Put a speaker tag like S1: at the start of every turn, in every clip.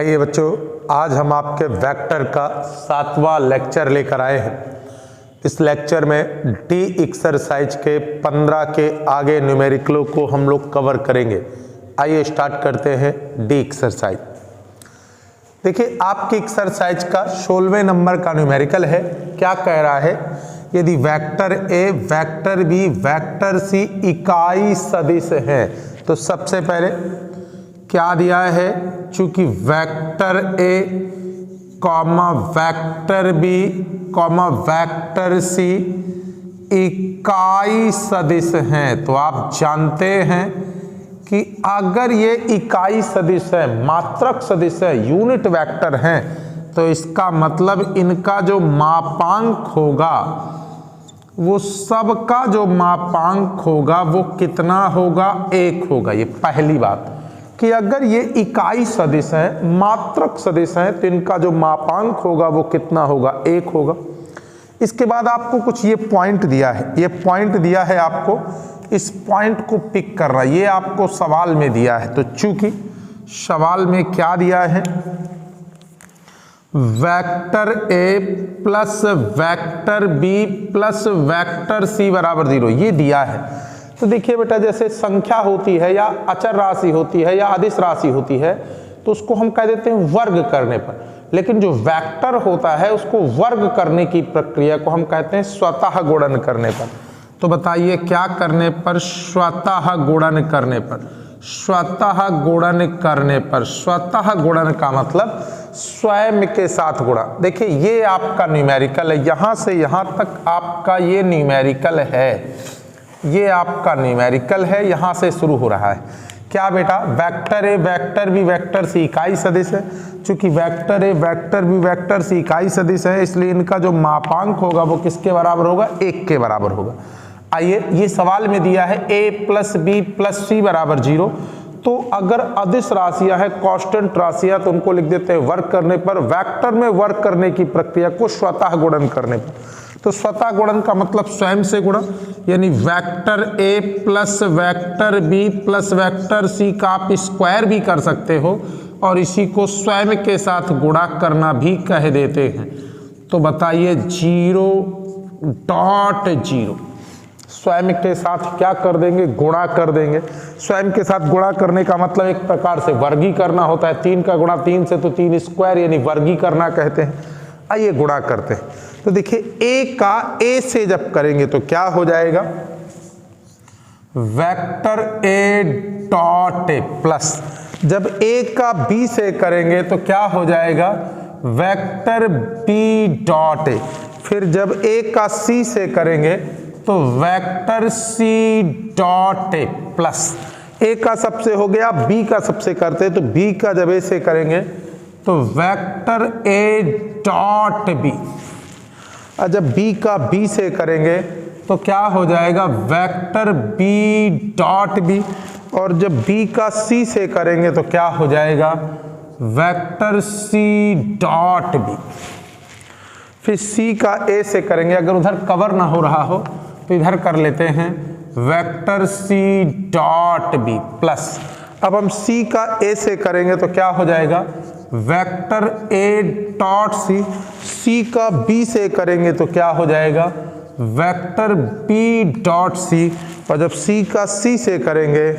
S1: आइए बच्चों, आज हम आपके वेक्टर का 7वां लेक्चर लेकर आए हैं। इस लेक्चर में डी एक्सरसाइज के 15 के आगे न्यूमेरिकलों को हम लोग कवर करेंगे। आइए स्टार्ट करते हैं डी एक्सरसाइज। देखिए, आपकी एक्सरसाइज का 16वें नंबर का न्यूमेरिकल है। क्या कह रहा है? यदि vector A, vector B, vector C इकाई सदिश है तो सबसे पहले क्या दिया है? चूंकि vector A comma vector B comma vector C इकाई सदिश हैं, तो आप जानते हैं कि अगर ये इकाई सदिश है, मात्रक सदिश है, यूनिट वेक्टर हैं, तो इसका मतलब इनका जो मापांक होगा वो सबका जो मापांक होगा वो कितना होगा? 1 होगा। ये पहली बात कि अगर ये इकाई सदिश है, मात्रक सदिश है, तो इनका जो मापांक होगा वो कितना होगा? 1 होगा। इसके बाद आपको कुछ ये पॉइंट दिया है, ये पॉइंट दिया है आपको, इस पॉइंट को पिक कर रहा है, ये आपको सवाल में दिया है। तो चूंकि सवाल में क्या दिया है? Vector A plus vector B plus vector C बराबर 0, ये दिया है। तो देखिए बेटा, जैसे संख्या होती है या अचर राशि होती है या अदिश राशि होती है तो उसको हम कह देते हैं वर्ग करने पर, लेकिन जो वेक्टर होता है उसको वर्ग करने की प्रक्रिया को हम कहते हैं स्वतः गुणन करने पर। तो बताइए क्या करने पर? स्वतः गुणन करने पर। स्वतः गुणन करने पर, स्वतः गुणन का मतलब स्वयं के साथ गुणा। देखिए, ये आपका न्यूमेरिकल है, यहां से यहां तक आपका ये न्यूमेरिकल है, ये आपका न्यूमेरिकल है, यहां से शुरू हो रहा है। क्या बेटा? Vector A vector B vector C इकाई सदिश है। चूंकि vector A vector B vector C इकाई सदिश है, इसलिए इनका जो मापांक होगा वो किसके बराबर होगा? 1 के बराबर होगा। आइए, ये सवाल में दिया है a प्लस बी प्लस सी बराबर 0। तो अगर अदिश राशियां हैं, कांस्टेंट राशियां, तो उनको लिख देते हैं वर्ग करने पर। वेक्टर में वर्ग करने की प्रक्रिया को स्वतः गुणन करने पर। तो स्वतः गुणन का मतलब स्वयं से गुणा, यानी vector A plus vector B plus vector C का आप स्क्वायर भी कर सकते हो और इसी को स्वयं के साथ गुणा करना भी कह देते हैं। तो बताइए 0.0 स्वयं के साथ क्या कर देंगे? गुणा कर देंगे। स्वयं के साथ गुणा करने का मतलब एक प्रकार से वर्गी करना होता है। 3 का गुणा 3 से तो 3 स्क्वायर, यानी वर्गी करना कहते हैं। आइए गुणा करते हैं। तो देखिए, a का a से जब करेंगे तो क्या हो जाएगा? Vector a dot a plus, जब a का b से करेंगे तो क्या हो जाएगा? Vector b dot a। फिर जब a का c से करेंगे तो vector c dot a plus. a का सबसे हो गया, b का सबसे करते हैं तो b का जब a से करेंगे तो वेक्टर a डॉट b। और जब b का b से करेंगे तो क्या हो जाएगा? Vector b dot b। और जब b का c से करेंगे तो क्या हो जाएगा? Vector c dot b। फिर c का a से करेंगे, अगर उधर कवर ना हो रहा हो तो इधर कर लेते हैं, vector c dot b plus. अब हम c का a से करेंगे तो क्या हो जाएगा? Vector a dot c। c का b से करेंगे तो क्या हो जाएगा? Vector b dot c। और जब c का c से करेंगे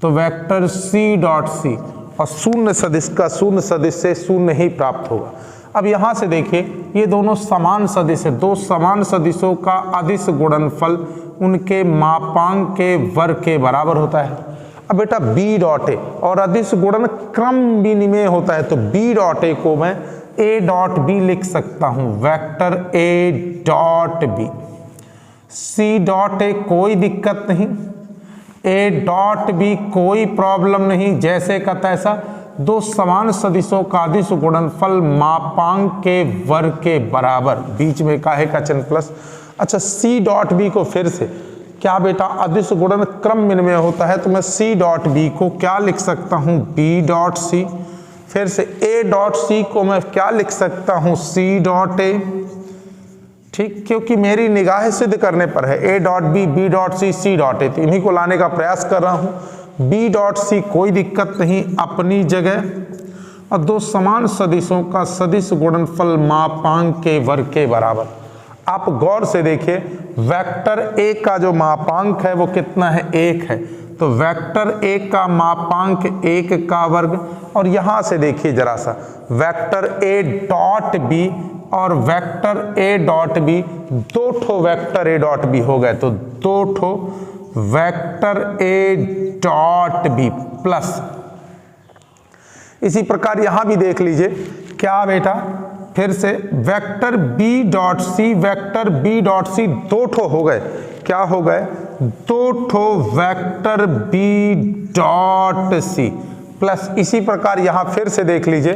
S1: तो वेक्टर c डॉट c। और शून्य सदिश का शून्य सदिश से शून्य ही प्राप्त होगा। अब यहां से देखिए, ये दोनों समान सदिश है। दो समान सदिशों का अदिश गुणनफल उनके मापांक के वर्ग के बराबर होता है। अब बेटा b डॉट a और अदिश गुणन क्रम विनिमय होता है, तो b डॉट a को मैं a डॉट b लिख सकता हूं, vector a dot b। c dot a कोई दिक्कत नहीं, a डॉट b कोई प्रॉब्लम नहीं, जैसे का तैसा। दो समान सदिशों का अदिश गुणनफल मापांक के वर्ग के बराबर, बीच में काहे का चिन्ह प्लस। अच्छा, c डॉट b को फिर से क्या बेटा? अदिश गुणन क्रम विनिमय होता है, तो मैं c डॉट b को क्या लिख सकता हूं? b dot c। फिर से a डॉट c को मैं क्या लिख सकता हूं? c dot a। ठीक, क्योंकि मेरी निगाह सिद्ध करने पर है। a dot b, b dot c, c dot a, तो इन्हीं को लाने का प्रयास कर रहा हूं। b डॉट c कोई दिक्कत नहीं, अपनी जगह। और दो समान सदिशों का सदिश गुणनफल मापांक के वर्ग के बराबर। आप गौर से देखिए, वेक्टर ए का जो मापांक है वो कितना है, 1 है, तो वेक्टर ए का मापांक 1 का वर्ग। और यहां से देखिए जरा सा, वेक्टर ए डॉट बी और वेक्टर ए डॉट बी, दो ठो वेक्टर ए डॉट बी हो गए, तो दो ठो vector A dot B plus, इसी प्रकार यहां भी देख लीजिए, क्या बेटा, फिर से vector B dot C, vector B dot C दो ठो हो गए, क्या हो गए, दो ठो vector B dot C plus, इसी प्रकार यहां फिर से देख लीजिए,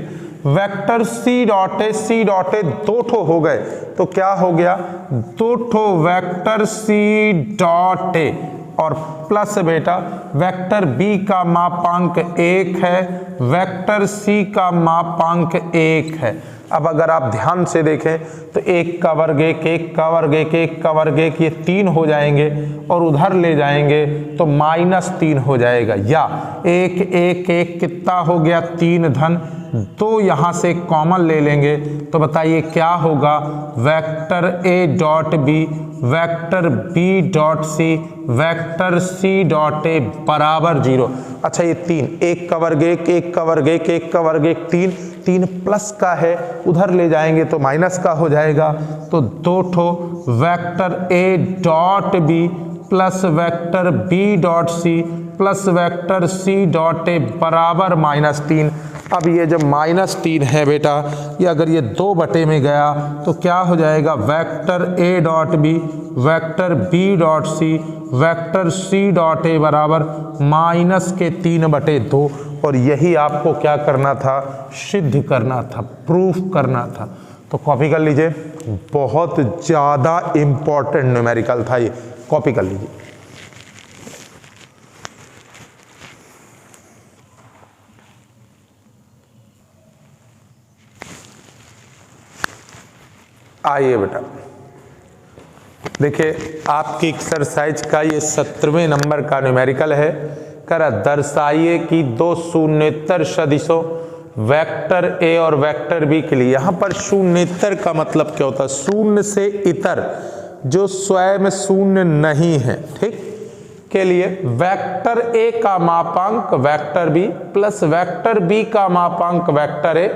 S1: वेक्टर सी डॉट ए दो ठो हो गए, तो क्या हो गया, दो ठो वेक्टर सी डॉट ए और प्लस बेटा वेक्टर बी का मापांक 1 है, वेक्टर सी का मापांक 1 है। अब अगर आप ध्यान से देखें तो 1 का वर्ग 1, 1 का वर्ग 1, 1 का वर्ग 1, ये 3 हो जाएंगे और उधर ले जाएंगे तो -3 हो जाएगा, या 1 1 1 कितना हो गया, 3 धन 2, यहाँ से कॉमन ले लेंगे तो बताइए क्या होगा, vector A dot B, vector B dot C, vector C dot A बराबर 0। अच्छा ये 3, 1 का वर्ग 1, 1 का वर्ग 1, 1 का वर्ग 1, 3, 3 प्लस का है, उधर ले जाएंगे तो माइनस का हो जाएगा, तो दो ठो vector A dot B plus vector B dot C plus vector C dot A बराबर -3। अब ये जब -3 है बेटा, ये अगर ये 2 बटे में गया तो क्या हो जाएगा, vector A dot B, vector B dot C, vector C dot A बराबर -3/2। और यही आपको क्या करना था, सिद्ध करना था, प्रूफ करना था। तो कॉपी कर लीजिए, बहुत ज़्यादा इम्पॉर्टेंट न्यूमेरिकल था ये, कॉपी कर लीजिए। आइए बेटा, देखिए आपकी एक्सरसाइज का ये 17वें नंबर का न्यूमेरिकल है। करा दर्शाइए कि दो शून्येतर सदिशों वेक्टर ए और वेक्टर बी के लिए, यहाँ पर शून्येतर का मतलब क्या होता है, शून्य से इतर जो स्वयं शून्य नहीं है, ठीक, के लिए वेक्टर ए का मापांक vector B plus vector B का मापांक वेक्टर ए,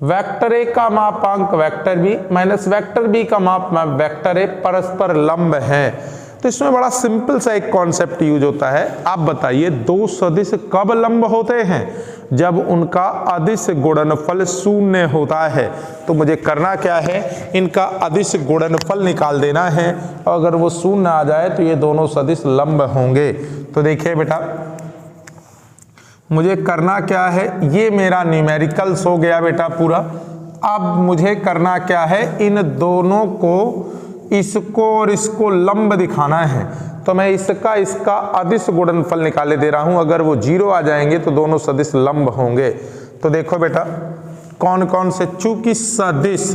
S1: वेक्टर ए का मापांक vector B minus vector B का माप वेक्टर ए परस्पर लंब है। तो इसमें बड़ा सिंपल सा एक कॉन्सेप्ट यूज होता है। आप बताइए दो सदिश कब लंब होते हैं, जब उनका अदिश गुणनफल शून्य होता है। तो मुझे करना क्या है, इनका अदिश गुणनफल निकाल देना है, और अगर वो शून्य आ जाए तो ये दोनों सदिश लंब होंगे। तो देखिए बेटा, मुझे करना क्या है, ये मेरा न्यूमेरिकल्स हो गया बेटा पूरा। अब मुझे करना क्या है, इन दोनों को, इसको और इसको लंब दिखाना है। तो मैं इसका अदिश गुणनफल निकाले दे रहा हूं, अगर वो 0 आ जाएंगे तो दोनों सदिश लंब होंगे। तो देखो बेटा कौन कौन से, चूंकि सदिश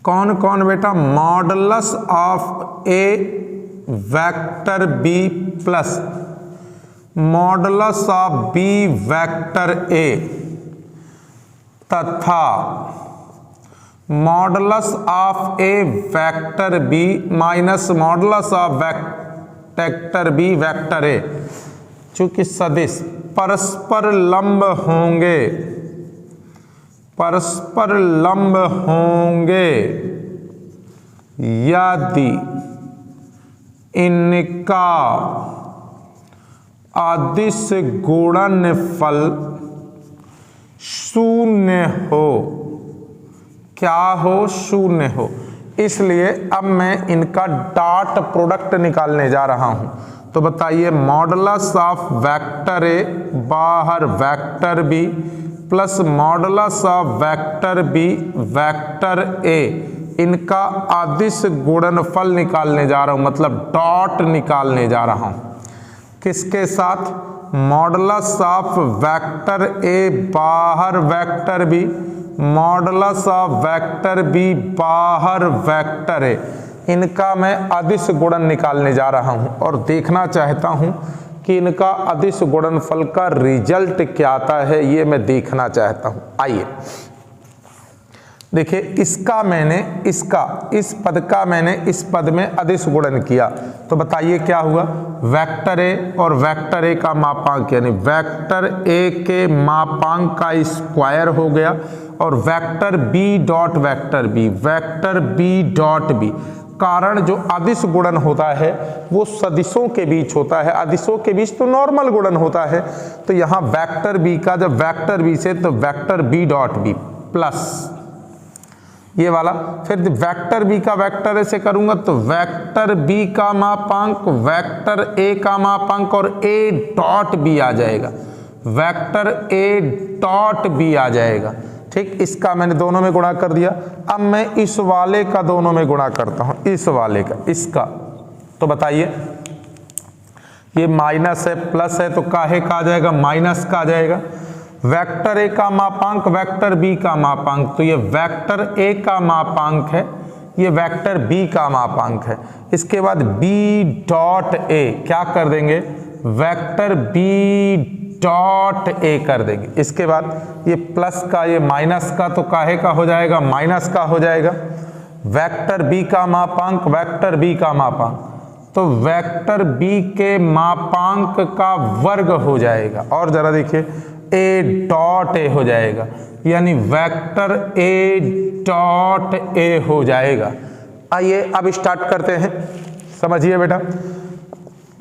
S1: कौन कौन बेटा, modulus of a vector B plus modulus of b vector a तथा modulus of a vector B minus modulus of vector B vector a, चूंकि सदिश परस्पर लंब होंगे, परस्पर लंब होंगे यदि इनका अदिश गुणनफल शून्य हो। क्या हो, शून्य हो। इसलिए अब मैं इनका डॉट प्रोडक्ट निकालने जा रहा हूं। तो बताइए मॉडुलस ऑफ वेक्टर ए बाहर vector B plus modulus of vector B vector A, इनका अदिश गुणनफल निकालने जा रहा हूं, मतलब डॉट निकालने जा रहा हूं। किसके साथ, मॉडुलस ऑफ वेक्टर ए बाहर vector B, modulus of vector B बाहर वेक्टर ए, इनका मैं अदिश गुणन निकालने जा रहा हूं और देखना चाहता हूं कि इनका अदिश गुणनफल का रिजल्ट क्या आता है, ये मैं देखना चाहता हूं। आइए देखिए, इसका मैंने इस पद का मैंने इस पद में अदिश गुणन किया तो बताइए क्या हुआ। वेक्टर ए और वेक्टर ए का मापांक यानी वेक्टर ए के मापांक का स्क्वायर हो गया और vector B dot vector B dot B. कारण जो अदिश गुणन होता है वो सदिशों के बीच होता है, अदिशों के बीच तो नॉर्मल गुणन होता है। तो यहाँ वेक्टर बी का जब वेक्टर बी से तो vector B dot B plus ये वाला, फिर वेक्टर बी का वेक्टर ए से करूंगा तो वेक्टर बी का मापांक वेक्टर ए का मापांक और ए डॉट बी आ जाएगा, वेक्टर ए डॉट बी आ जाएगा। ठीक, इसका मैंने दोनों में गुणा कर दिया। अब मैं इस वाले का दोनों में गुणा करता हूं, इस वाले का इसका, तो बताइए ये माइनस है प्लस है तो काहे का आ जाएगा, माइनस का आ जाएगा। वेक्टर ए का मापांक वेक्टर बी का मापांक, तो ये वेक्टर ए का मापांक है, ये वेक्टर बी का मापांक है। इसके बाद बी डॉट ए क्या कर देंगे, वेक्टर बी डॉट ए कर देंगे। इसके बाद ये प्लस का ये माइनस का तो काहे का हो जाएगा, माइनस का हो जाएगा। वेक्टर बी का मापांक वेक्टर बी का मापांक, तो वेक्टर बी के मापांक का वर्ग हो जाएगा। और जरा देखिए ए डॉट ए हो जाएगा, यानी वेक्टर ए डॉट ए हो जाएगा। आइए अब स्टार्ट करते हैं, समझिए बेटा,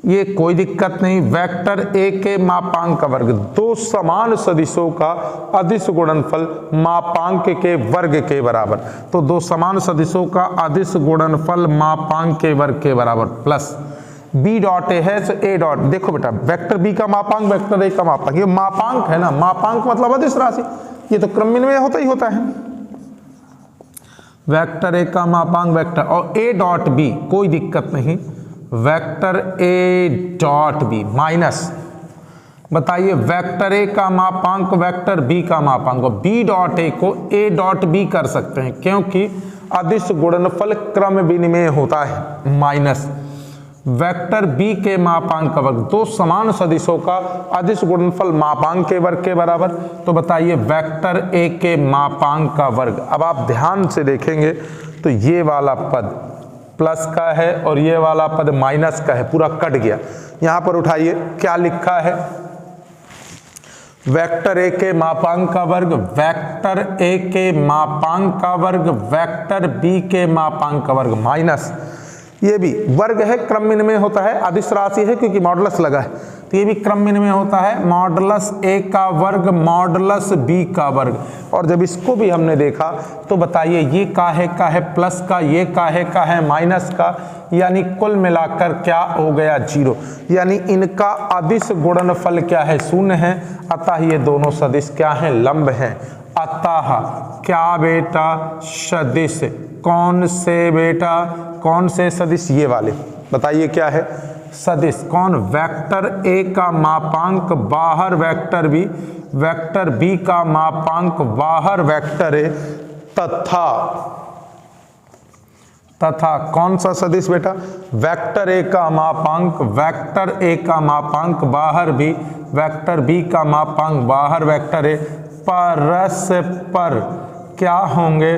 S1: ये कोई दिक्कत नहीं। वेक्टर ए के मापांक का वर्ग, दो समान सदिशों का अदिश गुणनफल मापांक के वर्ग के बराबर, तो दो समान सदिशों का अदिश गुणनफल मापांक के वर्ग के बराबर प्लस बी डॉट ए है तो ए डॉट, देखो बेटा वेक्टर बी का मापांक वेक्टर ए का मापांक, ये मापांक है ना, मापांक मतलब अदिश राशि, ये तो क्रम में होता ही होता है। वेक्टर ए का मापांक वेक्टर और ए डॉट बी, कोई दिक्कत नहीं, vector A dot B minus, बताइए वेक्टर ए का मापांक वेक्टर बी का मापांक, बी डॉट ए को ए डॉट बी कर सकते हैं क्योंकि अदिश गुणनफल क्रम विनिमेय होता है, माइनस वेक्टर बी के मापांक का वर्ग, दो समान सदिशों का अदिश गुणनफल मापांक के वर्ग के बराबर, तो बताइए वेक्टर ए के मापांक का वर्ग। अब आप ध्यान से देखेंगे तो ये वाला पद प्लस का है और ये वाला पद माइनस का है, पूरा कट गया। यहां पर उठाइए क्या लिखा है, वेक्टर ए के मापांक का वर्ग वेक्टर ए के मापांक का वर्ग वेक्टर बी के मापांक का वर्ग माइनस, ये भी वर्ग है, क्रम विनिमय होता है, अदिश राशि है क्योंकि मॉडुलस लगा है, तो ये भी क्रम विनिमय होता है, मॉडुलस ए का वर्ग मॉडुलस बी का वर्ग। और जब इसको भी हमने देखा तो बताइए ये काहे का है प्लस का, ये काहे का है माइनस का, यानी कुल मिलाकर क्या हो गया, जीरो, यानी इनका अदिश गुणनफल क्या है, शून्य है। अतः ये दोनों सदिश क्या हैं, लंब हैं। अतः क्या बेटा, सदिश, कौन से बेटा, कौन से सदिश, ये वाले, बताइए क्या है सदिश, कौन, वेक्टर ए का मापांक बाहर वेक्टर बी का मापांक बाहर वेक्टर ए तथा कौन सा सदिश बेटा, वेक्टर ए का मापांक वेक्टर ए का मापांक बाहर बी वेक्टर बी का मापांक बाहर वेक्टर ए परस्पर क्या होंगे,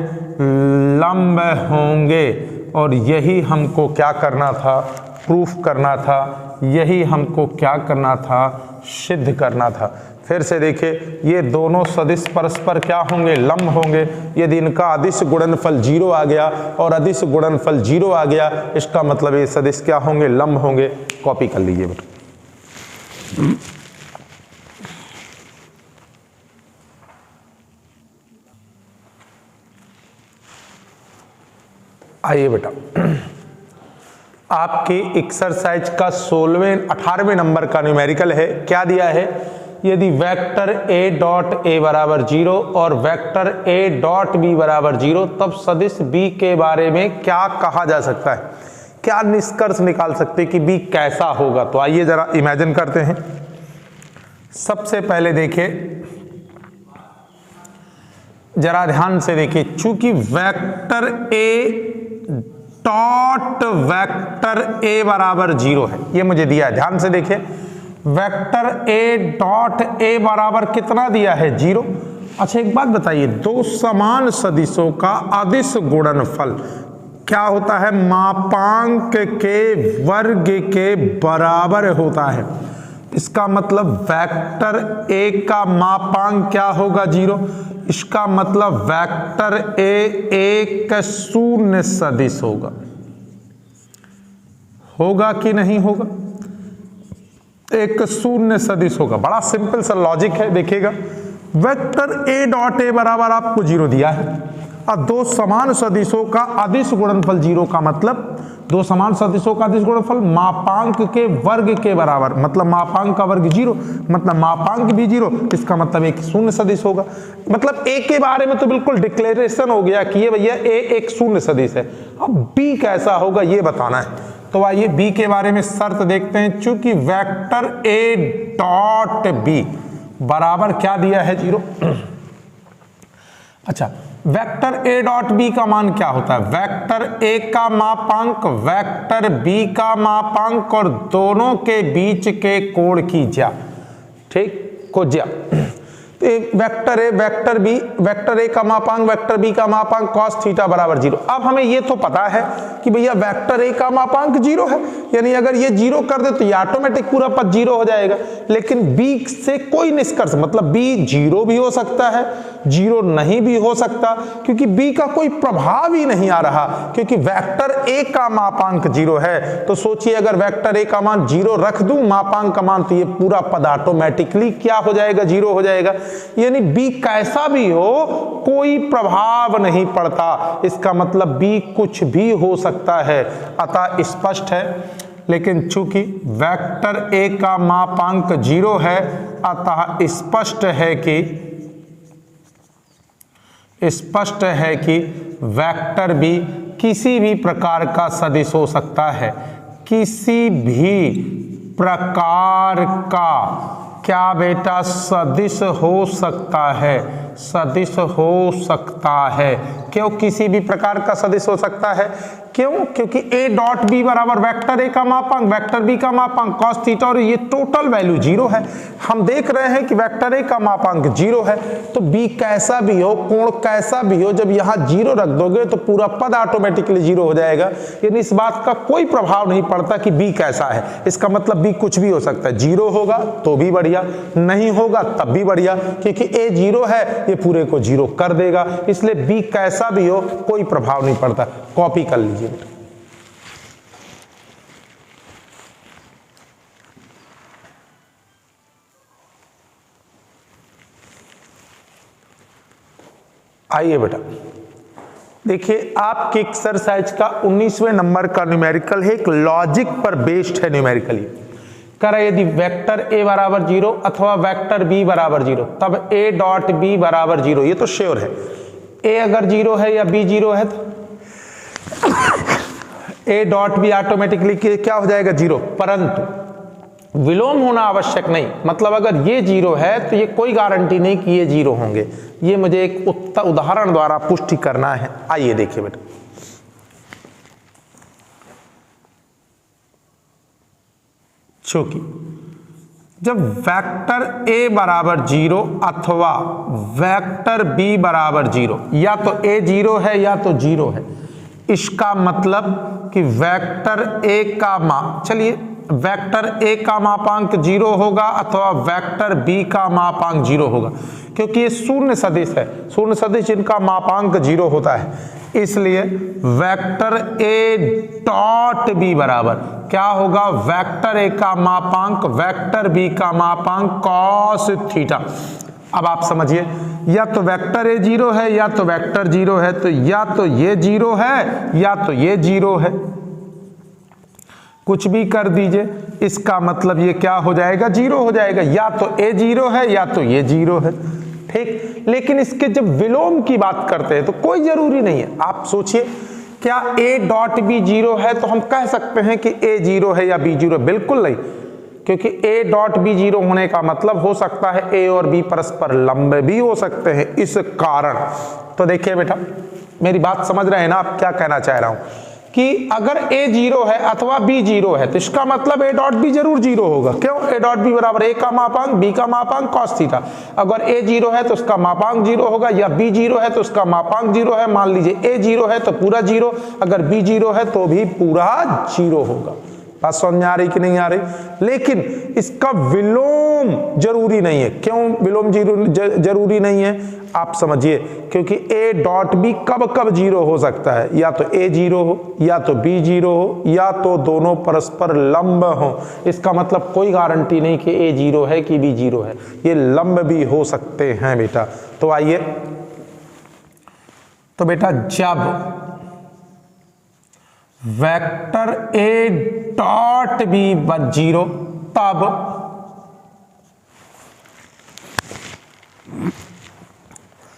S1: लंब होंगे। और यही हमको क्या करना था, प्रूफ करना था, यही हमको क्या करना था, सिद्ध करना था। फिर से देखिए, ये दोनों सदिश परस्पर क्या होंगे, लंब होंगे। यदि इनका अदिश गुणनफल 0 आ गया और अदिश गुणनफल 0 आ गया, इसका मतलब ये सदिश क्या होंगे, लंब होंगे। कॉपी कर लीजिए बेटा। आइए बेटा, आपकी एक्सरसाइज का 18वें नंबर का न्यूमेरिकल है। क्या दिया है, यदि वेक्टर ए डॉट ए बराबर 0 और वेक्टर ए डॉट बी बराबर 0, तब सदिश बी के बारे में क्या कहा जा सकता है, क्या निष्कर्ष निकाल सकते हैं कि बी कैसा होगा। तो आइए जरा इमेजिन करते हैं। सबसे पहले देखिए, जरा ध्यान से देखिए, चूंकि वेक्टर ए डॉट वेक्टर ए बराबर 0 है, ये मुझे दिया है, ध्यान से देखिए। वेक्टर ए डॉट ए बराबर कितना दिया है 0। अच्छा एक बात बताइए, दो समान सदिशों का अदिश गुणनफल क्या होता है, मापांक के वर्ग के बराबर होता है। इसका मतलब वेक्टर ए का मापांक क्या होगा 0। इसका मतलब वेक्टर ए एक शून्य सदिश होगा कि नहीं होगा, एक शून्य सदिश होगा। बड़ा सिंपल सा लॉजिक है, देखिएगा वेक्टर ए डॉट ए बराबर आपको 0 दिया है और दो समान सदिशों का अदिश गुणनफल 0 का मतलब दो समान सदिशों का अदिश गुणनफल मापांक के वर्ग के बराबर, मतलब मापांक का वर्ग 0, मतलब मापांक भी 0, इसका मतलब एक शून्य सदिश होगा। मतलब ए के बारे में तो बिल्कुल डिक्लेरेशन हो गया कि ये भैया ए एक शून्य सदिश है। अब बी कैसा होगा ये बताना है। तो आइए बी के बारे में शर्त देखते हैं। चूंकि वेक्टर ए डॉट बी बराबर क्या दिया है 0। अच्छा वेक्टर ए डॉट बी का मान क्या होता है, वेक्टर ए का मापांक वेक्टर बी का मापांक और दोनों के बीच के कोण की ज्या, ठीक को ज्या। तो vector A vector B, vector A का मापांक वेक्टर बी का मापांक cos थीटा बराबर 0। अब हमें ये तो पता है कि भैया वेक्टर ए का मापांक 0 है, यानी अगर ये 0 कर दे तो ये ऑटोमेटिक पूरा पद 0 हो जाएगा। लेकिन बी से कोई निष्कर्ष, मतलब बी 0 भी हो सकता है 0 नहीं भी हो सकता, क्योंकि बी का कोई प्रभाव ही नहीं आ रहा, क्योंकि वेक्टर ए का मापांक 0 है। तो सोचिए अगर वेक्टर ए का मान 0 रख दूं मापांक का मान, तो ये पूरा पद ऑटोमेटिकली क्या हो जाएगा 0 हो जाएगा। यानी बी कैसा भी हो कोई प्रभाव नहीं पड़ता, इसका मतलब बी कुछ भी हो सकता है, अतः स्पष्ट है। लेकिन चूंकि वेक्टर ए का मापांक 0 है अतः स्पष्ट है कि वेक्टर बी किसी भी प्रकार का सदिश हो सकता है, किसी भी प्रकार का क्या बेटा सदिश हो सकता है, सदिश हो सकता है। क्यों किसी भी प्रकार का सदिश हो सकता है, क्यों, क्योंकि ए डॉट बी बराबर वेक्टर ए का मापांक वेक्टर बी का मापांक cos थीटा और ये टोटल वैल्यू 0 है। हम देख रहे हैं कि वेक्टर ए का मापांक 0 है, तो बी कैसा भी हो कोण कैसा भी हो, जब यहाँ 0 रख दोगे तो पूरा पद ऑटोमेटिकली 0 हो जाएगा। यानी इस बात का कोई प्रभाव नहीं पड़ता कि बी कैसा है, इसका मतलब बी कुछ भी हो सकता है। 0 होगा तो भी बढ़िया, नहीं होगा तब भी बढ़िया, क्योंकि ए 0 है ये पूरे को 0 कर देगा, इसलिए बी कैसा भी हो कोई प्रभाव नहीं पड़ता। कॉपी कर लीजिए। आइए बेटा देखिए आपके एक्सरसाइज का 19वें नंबर का न्यूमेरिकल है, एक लॉजिक पर बेस्ड है न्यूमेरिकली। करा यदि वेक्टर ए बराबर 0 अथवा वेक्टर बी बराबर 0 तब ए डॉट बी बराबर 0, ये तो श्योर है। ए अगर 0 है या बी 0 है तो ए डॉट बी ऑटोमेटिकली क्या हो जाएगा 0, परंतु विलोम होना आवश्यक नहीं। मतलब अगर ये 0 है तो ये कोई गारंटी नहीं कि ये 0 होंगे, ये मुझे एक उदाहरण द्वारा पुष्टि करना है। आइए देखिए बेटा, चूंकि जब वेक्टर ए बराबर 0 अथवा वेक्टर बी बराबर 0, या तो ए 0 है या तो 0 है, इसका मतलब कि वेक्टर ए का चलिए वेक्टर ए का मापांक 0 होगा अथवा वेक्टर बी का मापांक 0 होगा, क्योंकि ये शून्य सदिश है, शून्य सदिश जिनका मापांक 0 होता है। इसलिए वेक्टर ए डॉट बी बराबर क्या होगा, वेक्टर ए का मापांक वेक्टर बी का मापांक cos थीटा। अब आप समझिए, या तो वेक्टर ए 0 है या तो वेक्टर 0 है, तो या तो ये 0 है या तो ये 0 है, कुछ भी कर दीजिए, इसका मतलब ये क्या हो जाएगा 0 हो जाएगा, या तो ए 0 है या तो ये 0 है, ठीक। लेकिन इसके जब विलोम की बात करते हैं तो कोई जरूरी नहीं है। आप सोचिए क्या ए डॉट बी 0 है तो हम कह सकते हैं कि ए 0 है या बी 0? बिल्कुल नहीं, क्योंकि ए डॉट बी 0 होने का मतलब हो सकता है ए और बी परस्पर लंब भी हो सकते हैं, इस कारण। तो देखिए बेटा मेरी बात समझ रहे हैं ना आप क्या कहना चाह रहा हूं, कि अगर a 0 है अथवा b 0 है तो इसका मतलब a डॉट b जरूर 0 होगा। क्यों? a डॉट b बराबर a का मापांक b का मापांक cos थीटा। अगर a 0 है तो उसका मापांक 0 होगा, या b 0 है तो उसका मापांक 0 है। मान लीजिए a 0 है तो पूरा 0, अगर b 0 है तो भी पूरा 0 होगा। बात समझ में आ रही कि नहीं आ रही? लेकिन इसका विलोम जरूरी नहीं है। क्यों विलोम जरूरी नहीं है? आप समझिए, क्योंकि a डॉट b कब कब 0 हो सकता है, या तो a 0 हो, या तो b 0 हो, या तो दोनों परस्पर लंब हो। इसका मतलब कोई गारंटी नहीं कि a 0 है कि b 0 है, ये लंब भी हो सकते हैं बेटा। तो आइए, तो बेटा जब वेक्टर a डॉट b 0 तब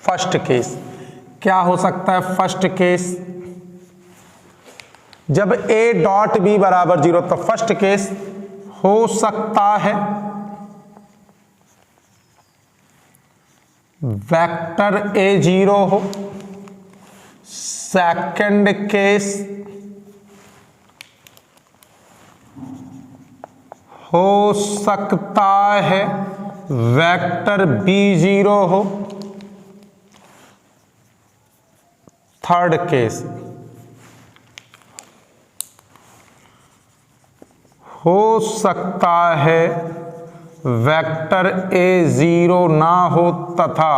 S1: फर्स्ट केस क्या हो सकता है? फर्स्ट केस जब a डॉट b बराबर 0 तो फर्स्ट केस हो सकता है वेक्टर a 0 हो। सेकंड केस हो सकता है वेक्टर b 0 हो। थर्ड केस हो सकता है वेक्टर a 0 ना हो तथा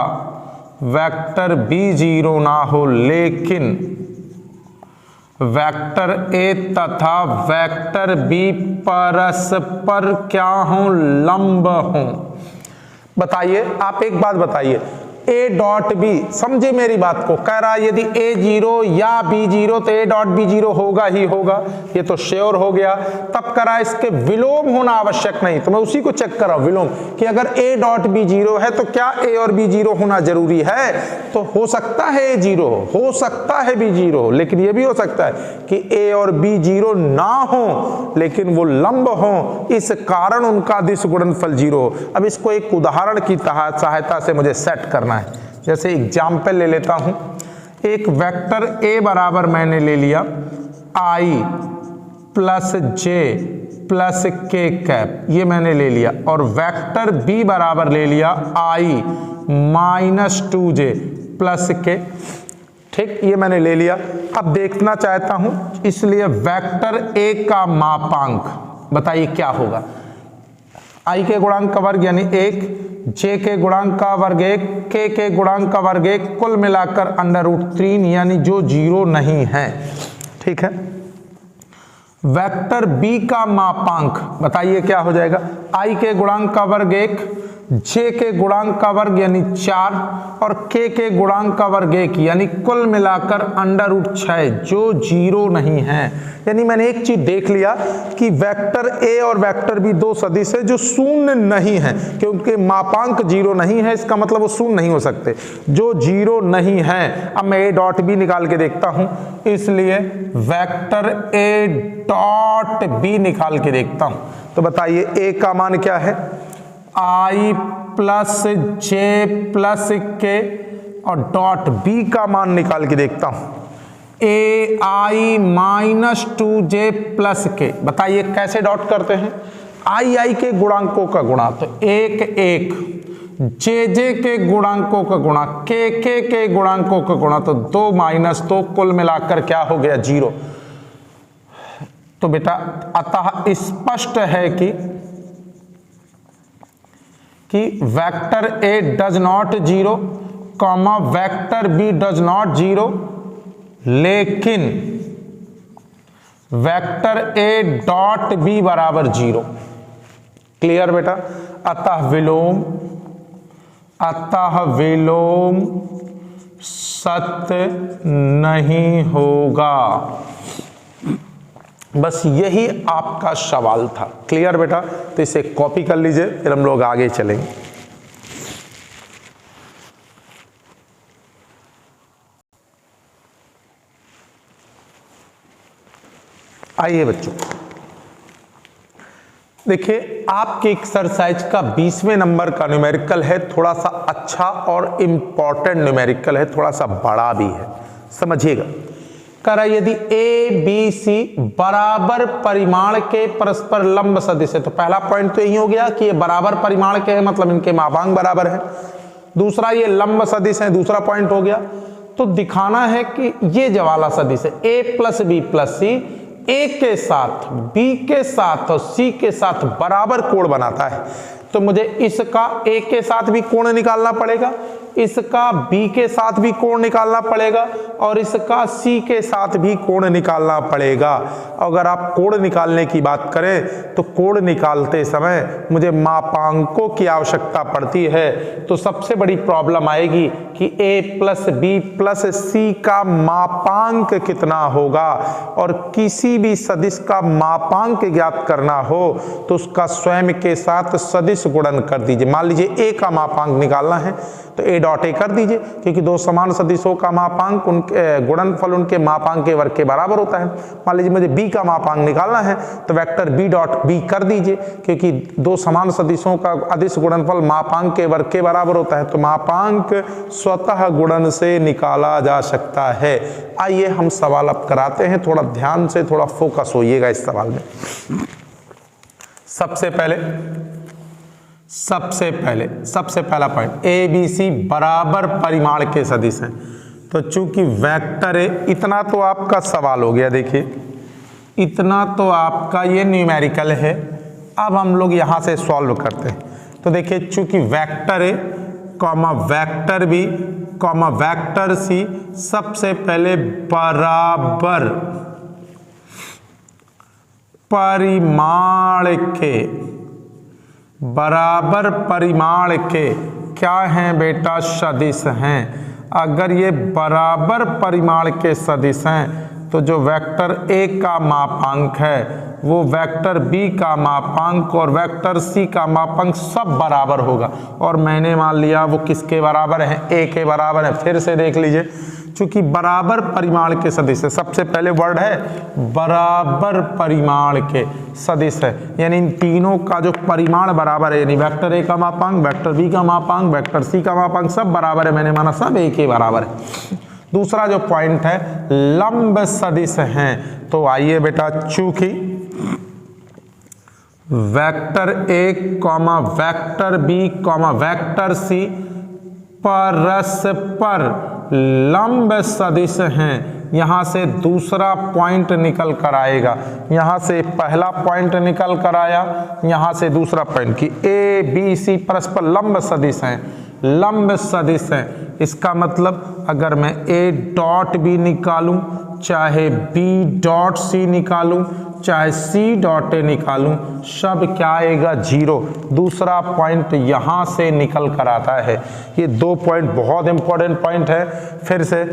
S1: वेक्टर b 0 ना हो, लेकिन वेक्टर a तथा वेक्टर b परस्पर क्या हों? लंब हों। बताइए, आप एक बात बताइए, a डॉट b, समझे मेरी बात को, कह रहा है यदि a 0 या b 0 तो a डॉट b 0 होगा ही होगा, ये तो श्योर हो गया। तब कह रहा है इसके विलोम होना आवश्यक नहीं, तो मैं उसी को चेक कर रहा हूं विलोम, कि अगर a डॉट b 0 है तो क्या a और b 0 होना जरूरी है? तो हो सकता है a 0 हो सकता है b 0, लेकिन ये भी हो सकता है कि a और b 0 ना हो लेकिन वो लंब हो, इस कारण उनका दिश गुणनफल 0 हो। अब इसको एक उदाहरण की सहायता से मुझे सेट करना है। जैसे एग्जाम्पल ले लेता हूं, एक वेक्टर a बराबर मैंने ले लिया i plus j plus k cap, ये मैंने ले लिया, और वेक्टर b बराबर ले लिया i minus 2j plus k। ठीक, ये मैंने ले लिया। अब देखना चाहता हूं, इसलिए वेक्टर a का मापांक बताइए क्या होगा? i के गुणांक का वर्ग यानी 1, j के गुणांक का वर्ग 1, k के गुणांक का वर्ग 1, कुल मिलाकर √3 यानी जो 0 नहीं है। ठीक है, वेक्टर b का मापांक बताइए क्या हो जाएगा? i के गुणांक का वर्ग 1, j के गुणांक का वर्ग यानी 4 और k के गुणांक का वर्ग 1 यानी कुल मिलाकर √6 जो 0 नहीं है। यानी मैंने एक चीज देख लिया कि वेक्टर a और वेक्टर b दो सदिश है जो शून्य नहीं है, क्योंकि मापांक 0 नहीं है, इसका मतलब वो शून्य नहीं हो सकते, जो 0 नहीं है। अब मैं a डॉट b निकाल के देखता हूं, इसलिए वेक्टर a डॉट b निकाल के देखता हूं। तो बताइए a का मान क्या है? i plus j plus k, और डॉट b का मान निकाल के देखता हूं ai minus 2j plus k। बताइए कैसे डॉट करते हैं? आई के गुणांकों का गुणा तो 1 1, जे के गुणांकों का गुणा, के गुणांकों का गुणा तो 2 माइनस 2, कुल मिलाकर क्या हो गया? 0। तो बेटा अतः स्पष्ट है कि vector a does not 0, comma vector b does not 0, लेकिन वेक्टर a डॉट b बराबर 0। क्लियर बेटा? अतः विलोम सत्य नहीं होगा। बस यही आपका सवाल था। क्लियर बेटा? तो इसे कॉपी कर लीजिए, फिर हम लोग आगे चलेंगे। आइए बच्चों, देखिए आपके एक्सरसाइज का 20वें नंबर का न्यूमेरिकल है, थोड़ा सा अच्छा और इम्पॉर्टेंट न्यूमेरिकल है, थोड़ा सा बड़ा भी है। समझिएगा, करा यदि ए बी सी बराबर परिमाण के परस्पर लंब सदिश है, तो पहला पॉइंट तो यही हो गया कि ये बराबर परिमाण के हैं, मतलब इनके मापांक बराबर है। दूसरा ये लंब सदिश है, दूसरा पॉइंट हो गया। तो दिखाना है कि ये जो वाला सदिश है ए प्लस बी प्लस सी ए के साथ बी के साथ और सी के साथ बराबर कोण बनाता है, तो मुझे इसका ए के साथ भी कोण निकालना पड़ेगा, इसका बी के साथ भी कोण निकालना पड़ेगा और इसका सी के साथ भी कोण निकालना पड़ेगा। अगर आप कोण निकालने की बात करें तो कोण निकालते समय मुझे मापांकों की आवश्यकता पड़ती है। तो सबसे बड़ी प्रॉब्लम आएगी कि ए प्लस बी प्लस सी का मापांक कितना होगा, और किसी भी सदिश का मापांक ज्ञात करना हो तो उसका स्वयं के साथ सदिश गुणन कर दीजिए। मान लीजिए ए का मापांक निकालना है तो ए डॉट ए कर दीजिए, क्योंकि दो समान सदिशों का मापांक उनके गुणनफल उनके मापांक के वर्ग के बराबर होता है। मान लीजिए मुझे बी का मापांक निकालना है तो वेक्टर बी डॉट बी कर दीजिए, क्योंकि दो समान सदिशों का अदिश गुणनफल मापांक के वर्ग के बराबर होता है। तो मापांक स्वतः गुणन से निकाला जा सकता है। आइए हम सवाल अब कराते हैं, थोड़ा ध्यान से थोड़ा फोकस होइएगा इस सवाल में। सबसे पहला पॉइंट ए बी सी बराबर परिमाण के सदिश हैं, तो चूंकि वेक्टर है, इतना तो आपका सवाल हो गया। देखिए इतना तो आपका ये न्यूमेरिकल है। अब हम लोग यहां से सॉल्व करते हैं। तो देखिए चूंकि वेक्टर है comma vector B comma vector C, सबसे पहले बराबर परिमाण के क्या हैं बेटा, सदिश हैं। अगर ये बराबर परिमाण के सदिश हैं तो जो वेक्टर ए का मापांक है वो वेक्टर बी का मापांक और वेक्टर सी का मापांक सब बराबर होगा। और मैंने मान लिया वो किसके बराबर है, ए के बराबर है। फिर से देख लीजिए, चूंकि बराबर परिमाण के सदिश है, सबसे पहले वर्ड है बराबर परिमाण के सदिश है, यानी इन तीनों का जो परिमाण बराबर है, यानी वेक्टर ए का मापांक, वेक्टर बी का मापांक, वेक्टर सी का मापांक सब बराबर है। मैंने माना सब ए के बराबर है। दूसरा जो पॉइंट है लंब सदिश हैं, तो आइए बेटा चूंकि vector A comma vector B comma vector C परस्पर लंब सदिश हैं, यहां से दूसरा पॉइंट निकल कर आएगा। यहां से पहला पॉइंट निकल कर आया, यहां से दूसरा पॉइंट कि ए बी सी परस्पर लंब सदिश हैं, लंब सदिश हैं। इसका मतलब अगर मैं ए डॉट बी निकालूं, चाहे बी डॉट सी निकालूं, चाहे सी डॉट ए निकालूं, सब क्या आएगा, जीरो। दूसरा पॉइंट यहां से निकल कर आता है। ये दो पॉइंट बहुत इंपॉर्टेंट पॉइंट है। फिर से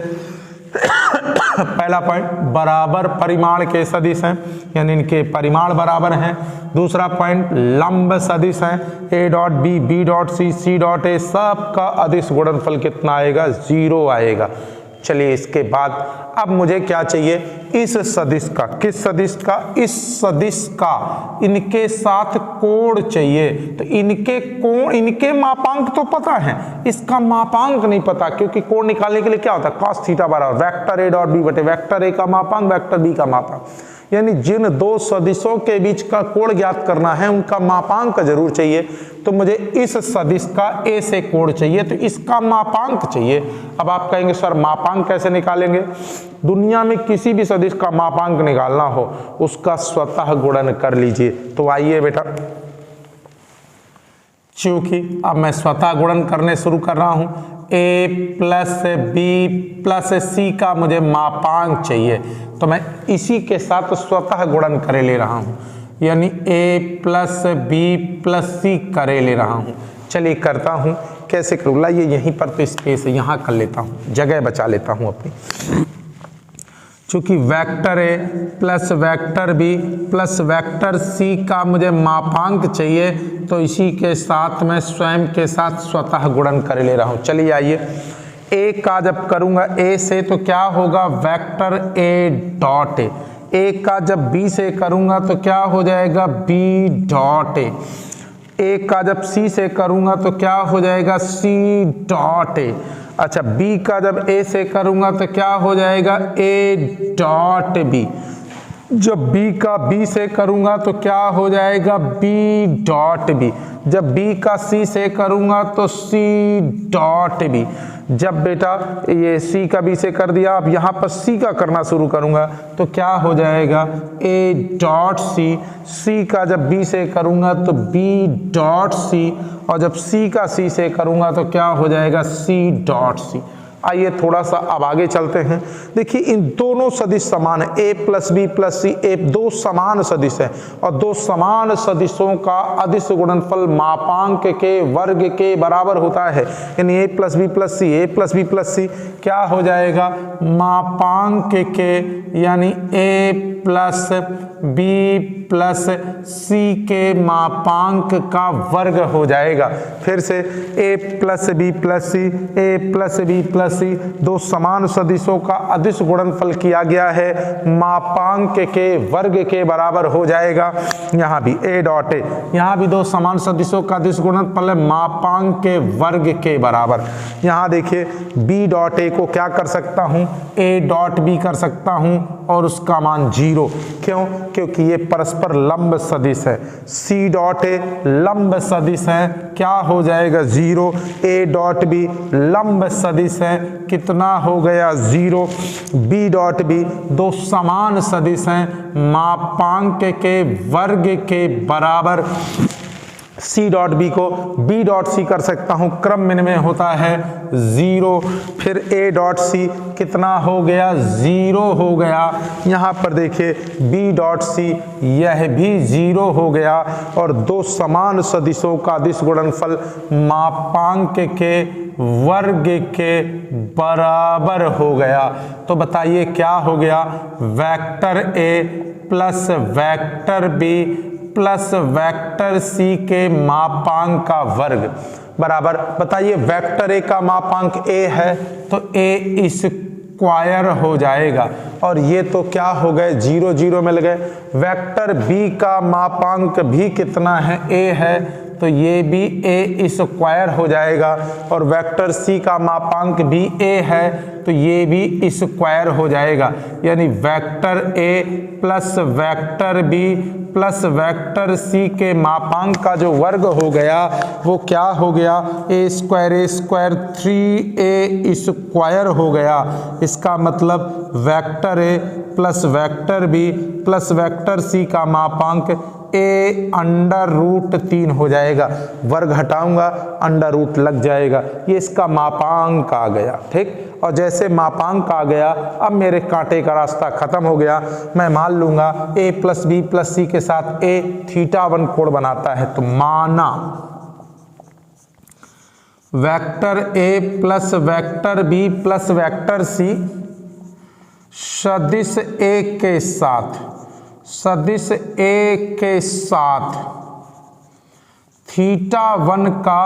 S1: पहला पॉइंट बराबर परिमाण के सदिश हैं, यानी इनके परिमाण बराबर हैं। दूसरा पॉइंट लंब सदिश हैं, A dot B B dot C C dot A, सब का अदिश गुणनफल कितना आएगा, जीरो आएगा। चलिए इसके बाद अब मुझे क्या चाहिए, इस सदिश का, किस सदिश का, इस सदिश का इनके साथ कोण चाहिए। तो इनके कोण, इनके मापांक तो पता है, इसका मापांक नहीं पता, क्योंकि कोण निकालने के लिए क्या होता है, cos थीटा बराबर वेक्टर ए डॉट बी बटे वेक्टर ए का मापांक वेक्टर बी का मापांक, यानी जिन दो सदिशों के बीच का कोण ज्ञात करना है उनका मापांक जरूर चाहिए। तो मुझे इस सदिश का ए से कोण चाहिए, तो इसका मापांक चाहिए। अब आप कहेंगे सर मापांक कैसे निकालेंगे, दुनिया में किसी भी सदिश का मापांक निकालना हो उसका स्वतः गुणन कर लीजिए। तो आइए बेटा, चूंकि अब मैं स्वतः गुणन करने शुरू कर रहा हूं, ए प्लस बी प्लस सी का मुझे मापांक चाहिए, तो मैं इसी के साथ स्वतः गुणन करे ले रहा हूं, यानी ए प्लस बी प्लस सी करे ले रहा हूं। चलिए करता हूं, कैसे करूँगा, ये यहीं पर तो स्पेस है, यहाँ कर लेता हूं, जगह बचा लेता हूं अपनी। चूंकि vector A plus vector B plus vector C का मुझे मापांक चाहिए, तो इसी के साथ मैं स्वयं के साथ स्वतः गुणन कर ले रहा हूं। चलिए आइए, ए का जब करूंगा ए से तो क्या होगा, वेक्टर ए डॉट ए। ए का जब बी से करूंगा तो क्या हो जाएगा, बी डॉट ए। ए का जब सी से करूंगा तो क्या हो जाएगा, सी डॉट ए। अच्छा b का जब a से करूंगा तो क्या हो जाएगा a डॉट b, जब b का b से करूंगा तो क्या हो जाएगा b डॉट b, जब b का c से करूंगा तो c डॉट b, जब बेटा ये c का b से कर दिया, अब यहाँ पर c का करना शुरू करूंगा तो क्या हो जाएगा a डॉट c, c का जब b से करूंगा तो b डॉट c, और जब c का c से करूंगा तो क्या हो जाएगा c डॉट c। आइए थोड़ा सा अब आगे चलते हैं। देखिए इन दोनों सदिश समान है, a प्लस बी प्लस सी, ए दो समान सदिश है और दो समान सदिशों का अदिश गुणनफल मापांक के वर्ग के बराबर होता है, यानी a plus B plus c, a plus B plus c क्या हो जाएगा मापांक के, यानी a plus B plus c के मापांक का वर्ग हो जाएगा। फिर से a plus B plus c, a plus B plus c दो समान सदिशों का अदिश गुणनफल किया गया है, मापांक के वर्ग के बराबर हो जाएगा। यहाँ भी a डॉट a, यहाँ भी दो समान सदिशों का अदिश गुणनफल है, मापांक के वर्ग के बराबर। यहाँ देखिए b डॉट a को क्या कर सकता हूँ a डॉट b कर सकता हूँ और उसका मान 0, क्यों? क्योंकि ये परस्पर लंब सदिश है। c डॉट a लंब सदिश है, क्या हो जाएगा 0, a डॉट b लंब सदिश है, कितना हो गया 0, b डॉट b दो समान सदिश हैं, मापांक के वर्ग के बराबर। c डॉट b को b डॉट c कर सकता हूँ, क्रम में होता है 0, फिर a डॉट c कितना हो गया 0 हो गया। यहाँ पर देखिए b डॉट c यह भी 0 हो गया और दो समान सदिशों का अदिश गुणनफल मापांक के वर्ग के बराबर हो गया। तो बताइए क्या हो गया, vector a plus vector b plus vector c के मापांक का वर्ग बराबर, बताइए वेक्टर a का मापांक a है तो a स्क्वायर हो जाएगा, और ये तो क्या हो गए 0 0 मिल गए। वेक्टर b का मापांक भी कितना है a है तो ये भी a स्क्वायर हो जाएगा, और वेक्टर c का मापांक भी a है तो ये भी स्क्वायर हो जाएगा, यानी vector a plus vector b plus vector c के मापांक का जो वर्ग हो गया वो क्या हो गया a स्क्वायर 3a स्क्वायर हो गया। इसका मतलब vector a plus vector b plus vector c का मापांक a अंडर रूट 3 हो जाएगा, वर्ग हटाऊंगा अंडर रूट लग जाएगा, ये इसका मापांक आ गया। ठीक, और जैसे मापांक आ गया अब मेरे कांटे का रास्ता खत्म हो गया। मैं मान लूंगा a plus B plus c के साथ a θ1 कोण बनाता है, तो माना vector a plus vector b plus vector c सदिश a के साथ θ1 का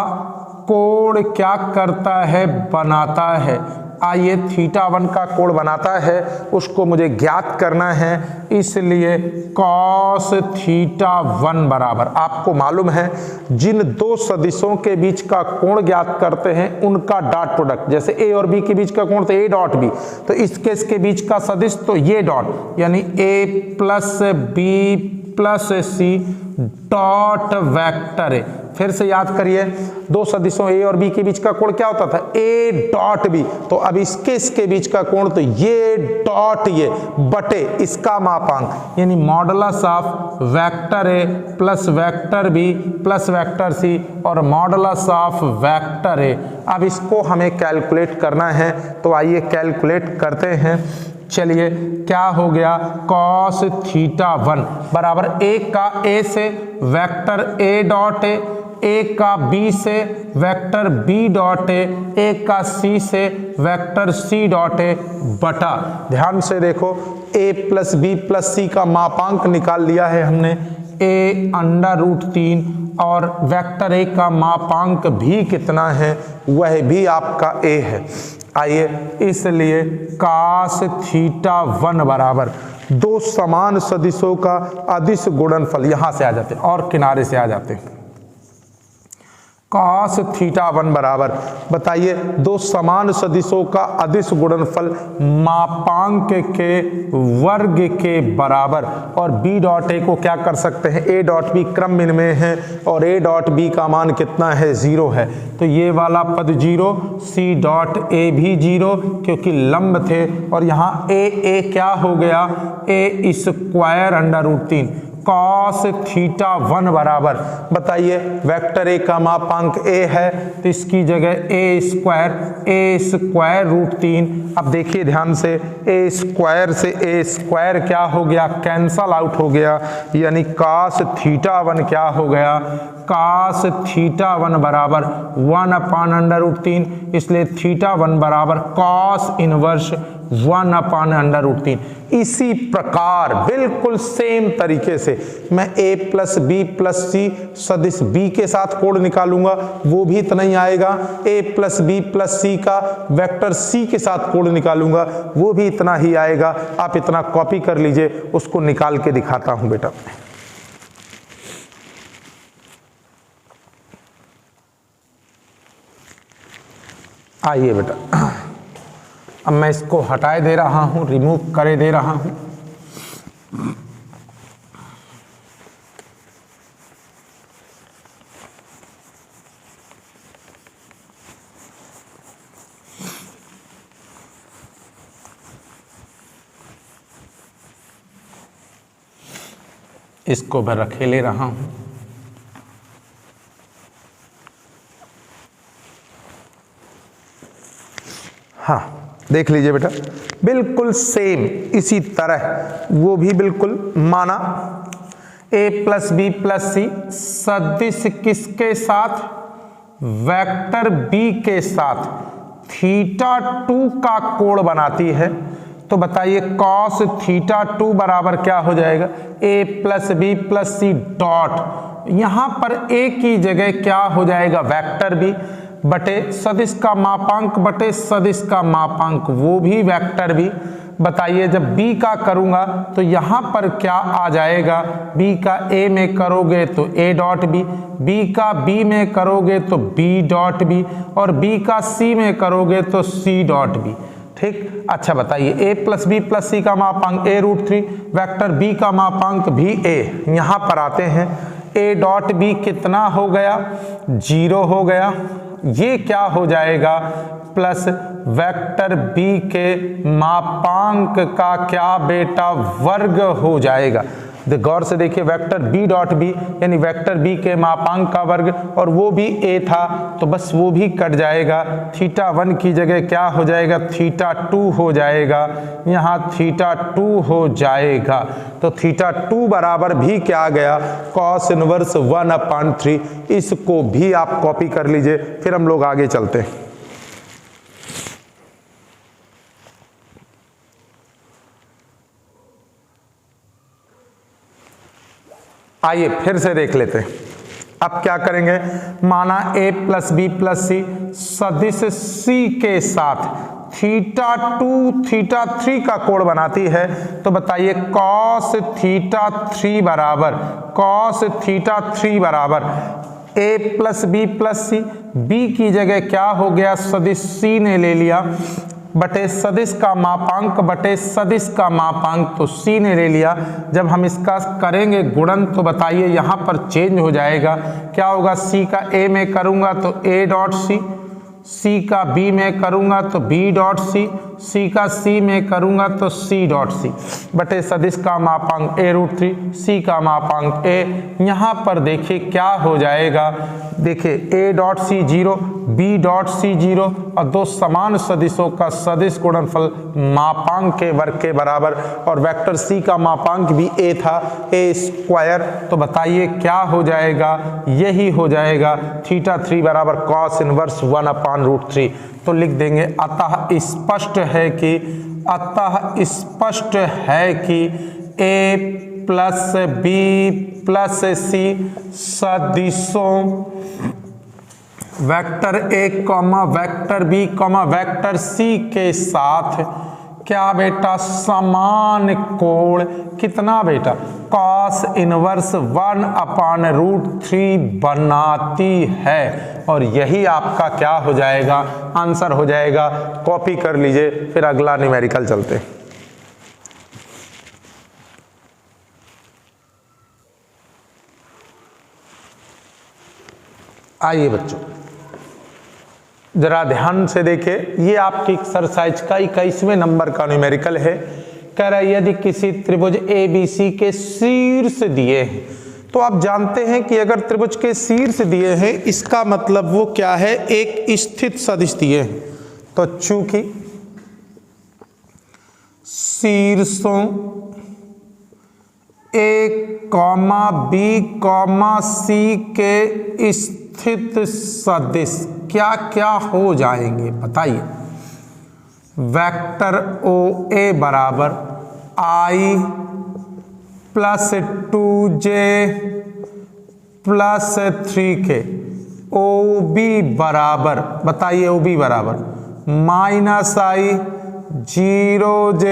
S1: कोण क्या करता है बनाता है। आइए θ1 का कोण बनाता है उसको मुझे ज्ञात करना है, इसलिए cos θ1 बराबर, आपको मालूम है जिन दो सदिशों के बीच का कोण ज्ञात करते हैं उनका डॉट प्रोडक्ट, जैसे a और b के बीच का कोण तो a डॉट b, तो इसके बीच का सदिश तो ये डॉट, यानी a plus b plus C dot vector A. फिर से याद करिए दो सदिशों a और b के बीच का कोण क्या होता था a डॉट b, तो अब इसके बीच का कोण तो ये डॉट ये बटे इसका मापांक, यानी modulus of vector a plus vector b plus vector c और मॉडुलस ऑफ वेक्टर a। अब इसको हमें कैलकुलेट करना है, तो आइए कैलकुलेट करते हैं। चलिए क्या हो गया cos θ1 बराबर a का a से वेक्टर a डॉट a का b से वेक्टर b डॉट a का c से वेक्टर c डॉट a बटा, ध्यान से देखो a plus b plus c का मापांक निकाल लिया है हमने a अंडर रूट 3, और वेक्टर a का मापांक भी कितना है वह भी आपका a है। आइए इसलिए cos θ1 बराबर दो समान सदिशों का अदिश गुणनफल, यहां से आ जाते हैं और किनारे से आ जाते हैं, cos θ1 बराबर, बताइए दो समान सदिशों का अदिश गुणनफल मापांक के वर्ग के बराबर। और b डॉट ए को क्या कर सकते हैं, a डॉट बी क्रम में है और a डॉट बी का मान कितना है, 0 है, तो ये वाला पद 0, c डॉट ए भी 0 क्योंकि लंब थे, और यहाँ a क्या हो गया, a square under root 3 cos θ1 बराबर, बताइए वेक्टर ए का मापांक a है तो इसकी जगह a स्क्वायर रूट 3। अब देखिए ध्यान से, a स्क्वायर क्या हो गया, कैंसल आउट हो गया, यानी cos θ1 क्या हो गया, cos θ1 बराबर 1/√3, इसलिए θ1 बराबर cos इनवर्स 1/√3। इसी प्रकार बिल्कुल सेम तरीके से मैं a प्लस बी प्लस सी सदिश b के साथ कोण निकालूंगा, वो भी इतना ही आएगा। a प्लस बी प्लस सी का वेक्टर c के साथ कोण निकालूंगा, वो भी इतना ही आएगा। आप इतना कॉपी कर लीजिए, उसको निकाल के दिखाता हूं बेटा। आइए बेटा, अब मैं इसको हटाए दे रहा हूं, रिमूव करे दे रहा हूं। इसको मैं रखे ले रहा हूं। हाँ, देख लीजिए बेटा, बिल्कुल सेम इसी तरह वो भी बिल्कुल माना। a प्लस बी प्लस सी सदिश किसके साथ, वेक्टर b के साथ θ2 का कोण बनाती है, तो बताइए cos θ2 बराबर क्या हो जाएगा, a plus B plus C dot, यहां पर a की जगह क्या हो जाएगा, वेक्टर b बटे सदिश का मापांक बटे सदिश का मापांक, वो भी वेक्टर b। बताइए जब b का करूंगा तो यहां पर क्या आ जाएगा, b का a में करोगे तो a डॉट b, b का b में करोगे तो b डॉट b, और b का c में करोगे तो c डॉट b। ठीक, अच्छा बताइए a प्लस बी प्लस सी का मापांक a√3, वेक्टर b का मापांक भी a, यहां पर आते हैं a डॉट b कितना हो गया, 0 हो गया, ये क्या हो जाएगा, प्लस वेक्टर b के मापांक का क्या बेटा, वर्ग हो जाएगा। गौर से देखिए, वेक्टर b डॉट b यानी वेक्टर b के मापांक का वर्ग, और वो भी a था तो बस वो भी कट जाएगा, θ1 की जगह क्या हो जाएगा, θ2 हो जाएगा, यहाँ θ2 हो जाएगा, तो θ2 बराबर भी क्या आ गया, cos इनवर्स 1/3। इसको भी आप कॉपी कर लीजिए, फिर हम लोग आगे चलते हैं। आइए फिर से देख लेते हैं। अब क्या करेंगे, माना a प्लस बी प्लस सी सदिश c के साथ θ2 θ3 का कोण बनाती है, तो बताइए cos θ3 बराबर a plus B plus C, b की जगह क्या हो गया, सदिश c ने ले लिया बटे सदिश का मापांक बटे सदिश का मापांक, तो c ने ले लिया। जब हम इसका करेंगे गुणन तो बताइए यहाँ पर चेंज हो जाएगा, क्या होगा, c का a में करूँगा तो a डॉट c का b में करूँगा तो b डॉट c का c में करूँगा तो c डॉट c बटे सदिश का मापांक a√3, c का मापांक a। यहाँ पर देखिए क्या हो जाएगा, देखिए a dot c 0, b dot c 0, और दो समान सदिशों का सदिश गुणनफल मापांक के वर्ग के बराबर, और वेक्टर c का मापांक भी a था, a स्क्वायर, तो बताइए क्या हो जाएगा, यही हो जाएगा θ3 बराबर cos इनवर्स 1/√3। तो लिख देंगे अतः स्पष्ट है कि a plus B plus c सदिशों vector a comma vector b comma vector c के साथ क्या बेटा, समान कोण कितना बेटा, cos इनवर्स 1/√3 बनाती है। और यही आपका क्या हो जाएगा, आंसर हो जाएगा। कॉपी कर लीजिए, फिर अगला न्यूमेरिकल चलते हैं। आइए बच्चों, जरा ध्यान से देखिए, ये आपकी एक्सरसाइज का 21वें नंबर का न्यूमेरिकल है। कह रहा है यदि किसी त्रिभुज ABC के शीर्ष दिए हैं, तो आप जानते हैं कि अगर त्रिभुज के शीर्ष दिए हैं इसका मतलब वो क्या है, एक स्थित सदिश दिए हैं। तो चूंकि शीर्षों A, B, C के स्थित सदिश क्या क्या हो जाएंगे बताइए। वेक्टर OA बराबर I plus 2J plus 3K। OB बराबर, बताइए OB बराबर -I 0J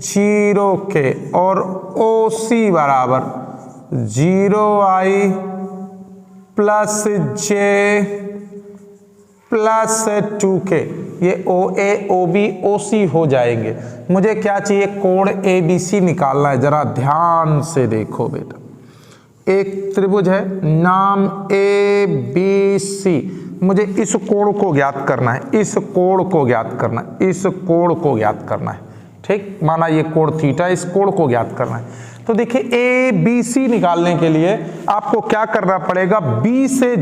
S1: 0K और OC बराबर 0I plus J plus 2K। ये OA OB OC हो जाएंगे। मुझे क्या चाहिए, कोण ABC निकालना है। जरा ध्यान से देखो बेटा, एक त्रिभुज है नाम ABC, मुझे इस कोण को ज्ञात करना है, इस कोण को ज्ञात करना है, इस कोण को ज्ञात करना है। ठीक, माना ये कोण थीटा, इस कोण को ज्ञात करना है। तो देखिए ABC निकालने के लिए आपको क्या करना पड़ेगा, B से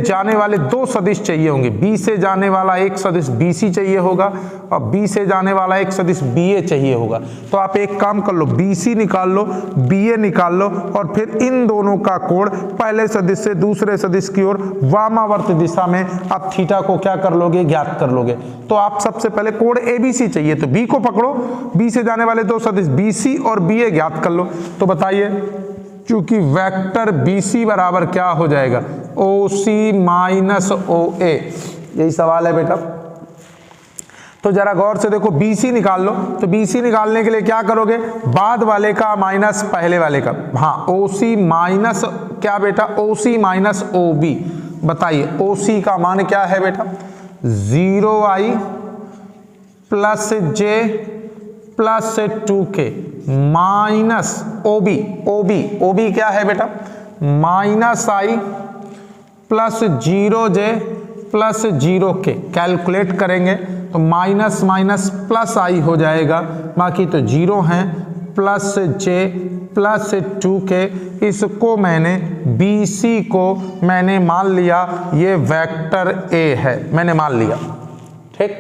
S1: जाने वाले दो सदिश चाहिए होंगे। B से जाने वाला एक सदिश BC चाहिए होगा और B से जाने वाला एक सदिश BA चाहिए होगा। तो आप एक काम कर लो, BC निकाल लो, BA निकाल लो और फिर इन दोनों का कोण पहले सदिश से दूसरे सदिश की ओर वामावर्त दिशा में आप थीटा को क्या कर लोगे, ज्ञात कर लोगे। तो आप सबसे पहले कोण ABC चाहिए, तो B को पकड़ो, B से जाने वाले दो सदिश BC और BA ज्ञात कर लो। तो बताइए, क्योंकि वेक्टर BC बराबर क्या हो जाएगा, OC माइनस OA, यही सवाल है बेटा। तो जरा गौर से देखो, BC निकाल लो। तो BC निकालने के लिए क्या करोगे, बाद वाले का माइनस पहले वाले का। हाँ, OC माइनस क्या बेटा, OC माइनस OB। बताइए OC का मान क्या है बेटा, 0I plus J plus 2K minus OB क्या है बेटा, -I plus 0J plus 0K। Calculate करेंगे तो माइनस माइनस प्लस I हो जाएगा, बाकी तो 0 हैं, प्लस J प्लस 2K। इसको मैंने BC को मैंने मान लिया ये वेक्टर A है, मैंने मान लिया। ठीक,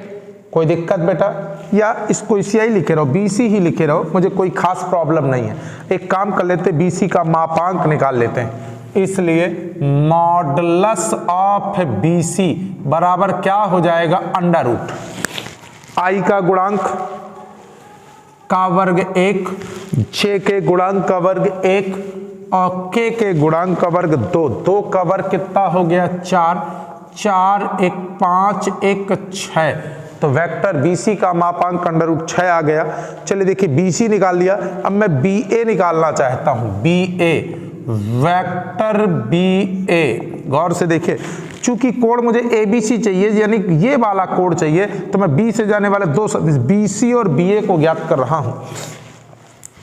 S1: कोई दिक्कत बेटा, या इसको इसी ही लिखे रहो, BC ही लिखे रहो, मुझे कोई खास प्रॉब्लम नहीं है। एक काम कर लेते, BC का मापांक निकाल लेते हैं। इसलिए मॉडुलस ऑफ BC बराबर क्या हो जाएगा, √ I का गुणांक का वर्ग 1, J के गुणांक का वर्ग 1 और K के गुणांक का वर्ग 2। 2 का वर्ग कितना हो गया, 4, 4 1 5 1 6। तो वेक्टर BC का मापांक √6 आ गया। चलिए देखिए, BC निकाल लिया, अब मैं BA निकालना चाहता हूं। BA, वेक्टर BA, गौर से देखिए, चूंकि कोण मुझे ABC चाहिए, यानी ये वाला कोण चाहिए, तो मैं B से जाने वाले दो सदिश BC और BA को ज्ञात कर रहा हूं।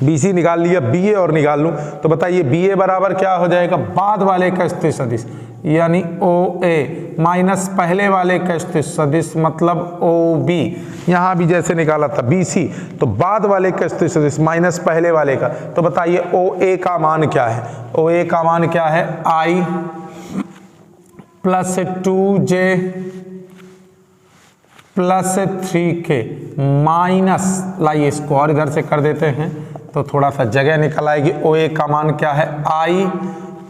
S1: BC निकाल लिया, BA और निकाल लूं, तो बताइए BA बराबर क्या हो जाएगा, बाद वाले का स्थिर सदिश यानी OA माइनस पहले वाले का स्थिर सदिश मतलब OB। यहां भी जैसे निकाला था BC, तो बाद वाले का स्थिर सदिश माइनस पहले वाले का। तो बताइए OA का मान क्या है, OA का मान क्या है, I plus 2J plus 3K minus, लाइए इसको और इधर से कर देते हैं तो थोड़ा सा जगह निकल आएगी। OA का मान क्या है, I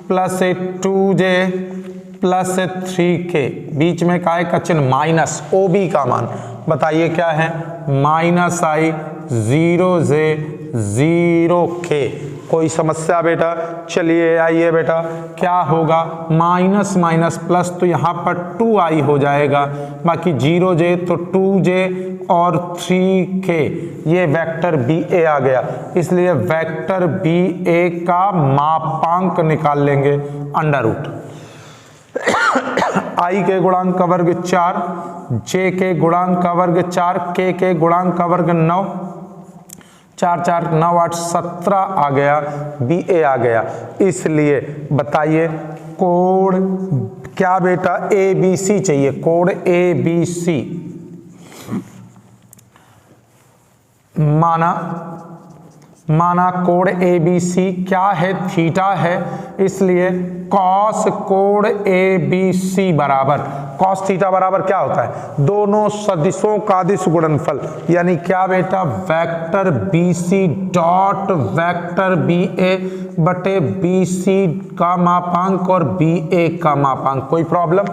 S1: plus 2J plus 3K, बीच में काय का चिन्ह माइनस। OB का मान बताइए क्या है, -I 0J 0K। कोई समस्या बेटा? चलिए आइए बेटा, क्या होगा, माइनस माइनस प्लस, तो यहाँ पर 2i हो जाएगा, बाकी 0j तो 2j और 3k, ये वेक्टर BA आ गया। इसलिए वेक्टर BA का मापांक निकाल लेंगे अंडर रूट i के गुणांक का वर्ग 4, j के गुणांक का वर्ग 4, k के गुणांक का वर्ग 9, 4 4 9 8 17 आ गया, BA आ गया। इसलिए बताइए कोड क्या बेटा? ABC चाहिए, कोड ABC। माना कोड ABC क्या है? थीटा है, इसलिए कॉस कोड ABC बराबर, कॉस थीटा बराबर क्या होता है? दोनों सदिशों का अदिश गुणनफल, यानी क्या बेटा? Vector BC dot vector BA बटे BC का मापांक और BA का मापांक। कोई प्रॉब्लम?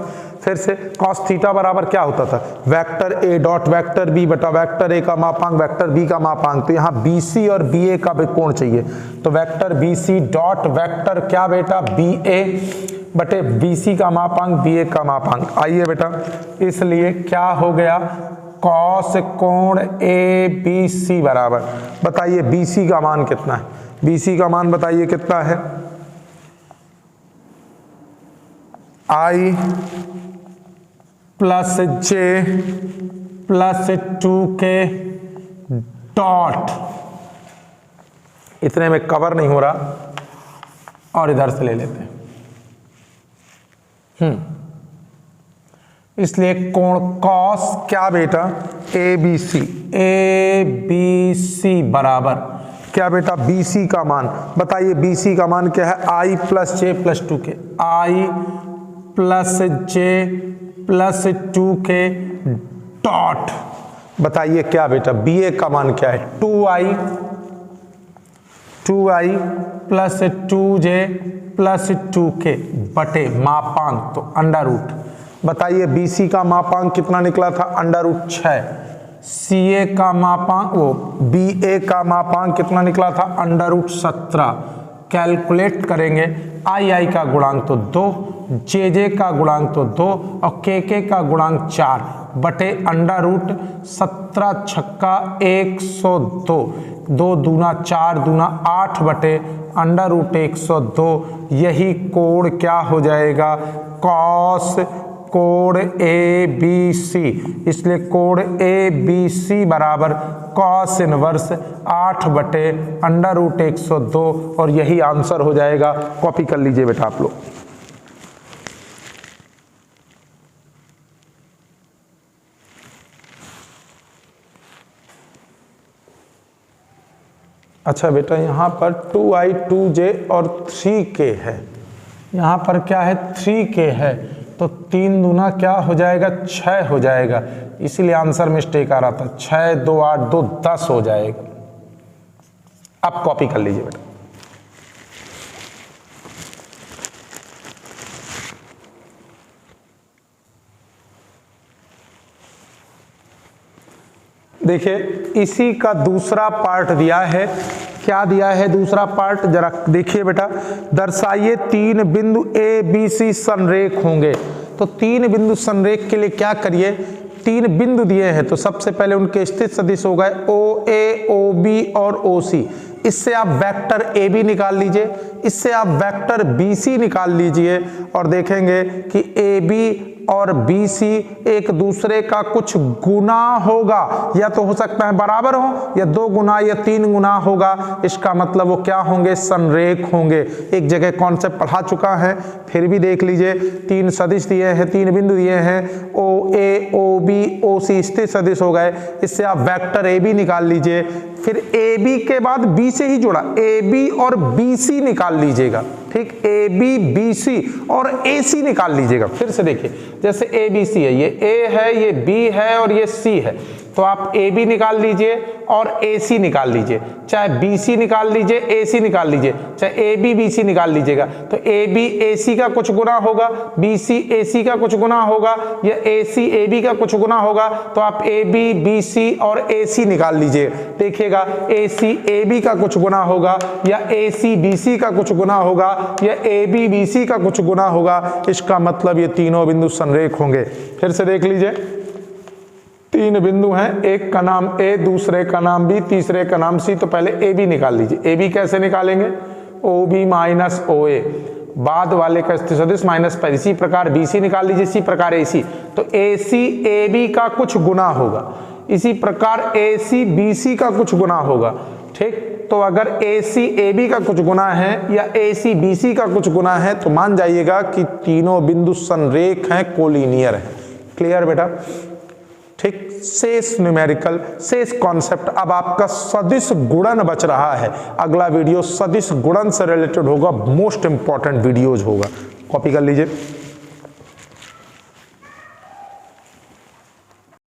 S1: फिर से कॉस थीटा बराबर क्या होता था? Vector A dot vector B बटा वेक्टर A का मापांक वेक्टर B का मापांक। तो यहाँ BC और BA का भी कोण चाहिए, तो वेक्टर BC डॉट वेक्टर क्या बेटा? BA बटे BC का मापांक BA का मापांक। आइए बेटा, इसलिए क्या हो गया? कॉस कोण ABC बराबर, बताइए BC का मान कितना है? BC का मान बताइए कितना है? I plus J plus 2K dot, इतने में कवर नहीं हो रहा और इधर से ले लेते हैं। इसलिए कोण कॉस क्या बेटा? ABC बराबर क्या बेटा? BC का मान बताइए, BC का मान क्या है? I plus J plus 2K, I plus J plus 2K dot, बताइए क्या बेटा? BA का मान क्या है? 2i plus 2j plus 2k बटे मापांक, तो अंडर रूट। बताइए BC का मापांक कितना निकला था? Under root 6। CA का मापांक, BA का मापांक कितना निकला था? Under root 17। कैलकुलेट करेंगे, आई का गुणांक तो 2, जे का गुणांक तो 2 और के का गुणांक 4 बटे अंडर रूट 17 छक्का 102, 2 दूना 4 दूना 8 बटे अंडर रूट 102। यही कोण क्या हो जाएगा? कॉस कोण ABC। इसलिए कोण ABC बराबर कॉस इनवर्स 8 बटे अंडर रूट 102, और यही आंसर हो जाएगा। कॉपी कर लीजिए बेटा आप लोग। अच्छा बेटा, यहाँ पर 2i 2j और 3k है, यहाँ पर क्या है? 3k है, तो 3 दूना क्या हो जाएगा? 6 हो जाएगा, इसीलिए आंसर मिस्टेक आ रहा था। 6 2 8 2 10 हो जाएगा। अब कॉपी कर लीजिए बेटा। देखिए, इसी का दूसरा पार्ट दिया है। क्या दिया है दूसरा पार्ट? जरा देखिए बेटा, दर्शाइए 3 बिंदु ए बी सी संरेख होंगे। तो 3 बिंदु संरेख के लिए क्या करिए? 3 बिंदु दिए हैं, तो सबसे पहले उनके स्थित सदिश हो गए ओ ए, ओ बी और ओ सी। इससे आप वेक्टर ए बी निकाल लीजिए, इससे आप वेक्टर बी सी निकाल लीजिए, और देखेंगे कि ए बी और बी सी एक दूसरे का कुछ गुना होगा, या तो हो सकता है बराबर हो, या 2 गुना या 3 गुना होगा। इसका मतलब वो क्या होंगे? संरेख होंगे। एक जगह कॉन्सेप्ट पढ़ा चुका है, फिर भी देख लीजिए। 3 सदिश दिए हैं, 3 बिंदु दिए हैं, ओ ए, ओ बी, ओ सी स्थित सदिश हो गए। इससे आप वेक्टर ए बी निकाल लीजिए। फिर ए बी के बाद बी से ही जोड़ा, ए बी और बी सी निकाल लीजिएगा। ठीक, ए बी बी सी और ए सी निकाल लीजिएगा। फिर से देखिए, जैसे ए बी सी है, ये ए है, ये बी है और ये सी है। तो आप ए बी निकाल लीजिए और ए सी निकाल लीजिए, चाहे बी सी निकाल लीजिए, ए सी निकाल लीजिए, चाहे ए बी बी सी निकाल लीजिएगा। तो ए बी ए सी का कुछ गुना होगा, बी सी ए सी का कुछ गुना होगा, या ए सी ए बी का कुछ गुना होगा। तो आप ए बी बी सी और ए सी निकाल लीजिए। देखिएगा ए सी ए बी का कुछ गुना होगा, या ए सी बी सी का कुछ गुना होगा, या ए बी बी सी का कुछ गुना होगा। इसका मतलब ये तीनों बिंदु संरेख होंगे। फिर से देख लीजिए, तीन बिंदु हैं, एक का नाम ए, दूसरे का नाम बी, तीसरे का नाम सी। तो पहले ए बी निकाल लीजिए। ए बी कैसे निकालेंगे? ओ बी माइनस ओ ए, बाद वाले का सदिश माइनस पर। इसी प्रकार बी सी निकाल लीजिए, इसी प्रकार ए सी। तो ए सी ए बी का कुछ गुना होगा, इसी प्रकार ए सी बी सी का कुछ गुना होगा। ठीक, तो अगर ए सी ए बी का कुछ गुना है या ए सी बी सी का कुछ गुना है तो मान जाइएगा कि तीनों बिंदु संरेख हैं, कोलिनियर हैं। क्लियर बेटा? ठीक, शेष न्यूमेरिकल, शेष कॉन्सेप्ट। अब आपका सदिश गुणन बच रहा है। अगला वीडियो सदिश गुणन से रिलेटेड होगा, मोस्ट इंपॉर्टेंट वीडियोज होगा। कॉपी कर लीजिए।